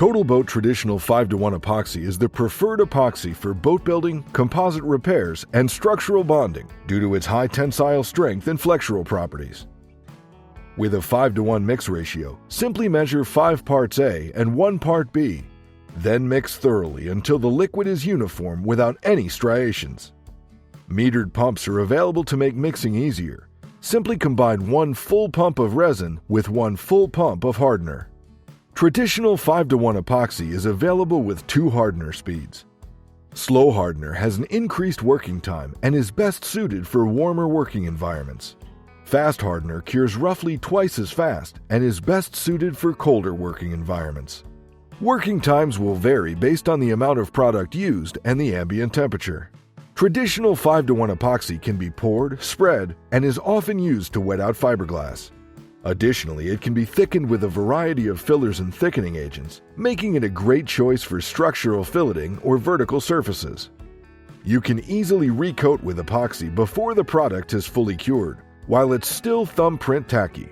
TotalBoat Traditional 5:1 Epoxy is the preferred epoxy for boat building, composite repairs, and structural bonding due to its high tensile strength and flexural properties. With a 5:1 mix ratio, simply measure 5 parts A and 1 part B. Then mix thoroughly until the liquid is uniform without any striations. Metered pumps are available to make mixing easier. Simply combine 1 full pump of resin with 1 full pump of hardener. Traditional 5:1 epoxy is available with 2 hardener speeds. Slow Hardener has an increased working time and is best suited for warmer working environments. Fast Hardener cures roughly twice as fast and is best suited for colder working environments. Working times will vary based on the amount of product used and the ambient temperature. Traditional 5:1 epoxy can be poured, spread, and is often used to wet out fiberglass. Additionally, it can be thickened with a variety of fillers and thickening agents, making it a great choice for structural filleting or vertical surfaces. You can easily recoat with epoxy before the product is fully cured, while it's still thumbprint tacky.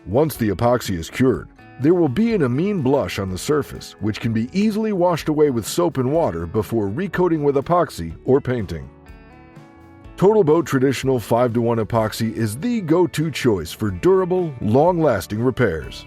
Once the epoxy is cured, there will be an amine blush on the surface, which can be easily washed away with soap and water before recoating with epoxy or painting. TotalBoat Traditional 5:1 Epoxy is the go-to choice for durable, long-lasting repairs.